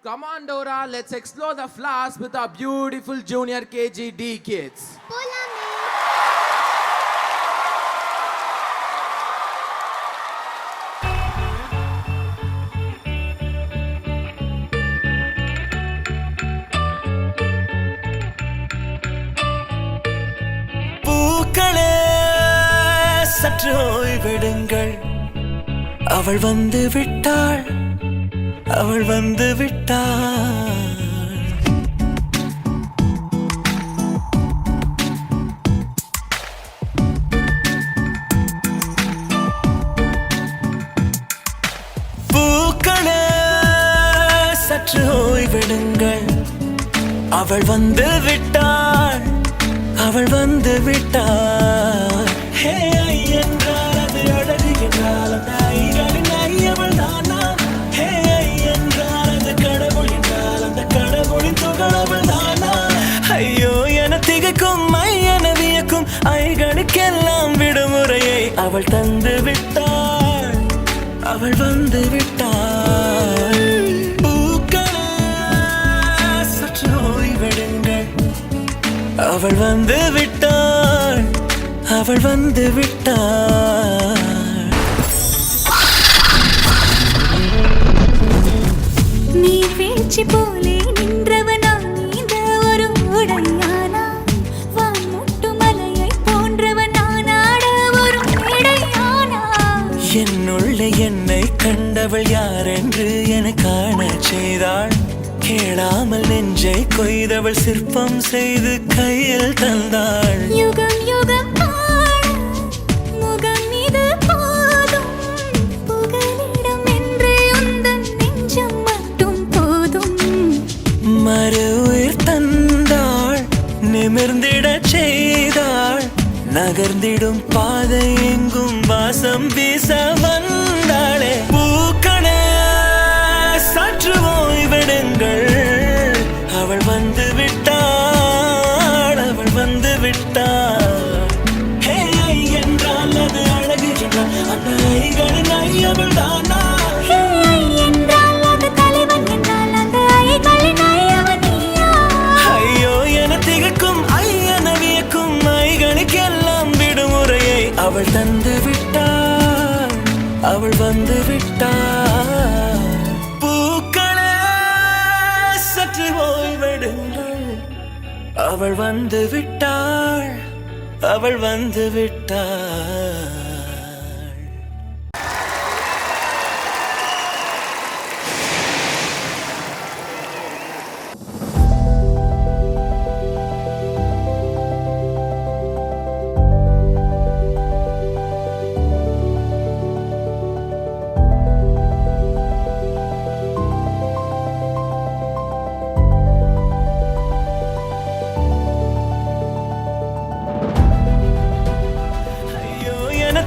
Come on, Dora, let's explore the flowers with our beautiful junior KGD kids. பூக்களே சற்று ஓய்வெடுங்கள் அவள் வந்து விட்டாள் அவள் வந்து விட்டாள் பூக்களே சற்று ஓய்வெடுங்கள் அவள் வந்து விட்டாள் அவள் வந்து விட்டாள் ஹே என்றால் அது அழகு என்றால் அந்த ஐகளின் ஐயவள் தானா ஹே என்றால் அது கடவுள் என்றால் அந்த கடவுளின் துகளவள் தானா ஐயோ என திகைக்கும் என வியக்கும் ஐகளுக்கெல்லாம் விடுமுறையை அவள் தந்து விட்டாள் அவள் வந்து விட்டாள் பூக்களே சற்று ஓய்வெடுங்கள் அவள் வந்து விட்டாள் அவள் வந்து விட்டாள் நீர் வீழ்ச்சி போலே நின்றவனா நீந்த ஒரு உடையானா வான் முட்டு மலையை போன்றவனான ஒரு இடையானா என்னுள்ள என்னை கண்டவள் யார் என்று என காண செய்தாள் கேளாமல் நெஞ்சை கொய்தவள் சிற்பம் செய்து கையில் தந்தாள் யுகம் யுகம் முகம் இது போதும் புகலிடம் என்று உந்தன் நெஞ்சம் மட்டும் போதும் மறு உயிர் தந்தாள் நிமிர்ந்திட செய்தாள் நகர்ந்திடும் பாதை எங்கும் வாசம் வீச வந்தாளே பூக்களே சற்று ஓய்வெடுங்கள் அவள் வந்து விட்டாள் அவள் வந்து விட்டாள் ஹே என்றால் அது அழகு என்றால் அந்த ஐகளின் ஐயவள் தானா என்றால் அது தலைவன் என்றால் அந்த ஐகளின் ஐயவன் நீயா ஐயோ என திகைக்கும் என வியக்கும் ஐகளுக்கெல்லாம் விடுமுறையை அவள் தந்து விட்டாள் அவள் வந்து விட்டாள் பூக்களே சற்று ஓய்வெடுங்கள் அவள் வந்து விட்டாள் அவள் வந்து விட்டாள்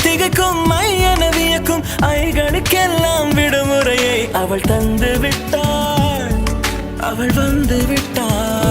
திகைக்கும் என வியக்கும் ஐகளுக்கெல்லாம் விடுமுறையை அவள் தந்து விட்டாள் அவள் வந்து விட்டாள்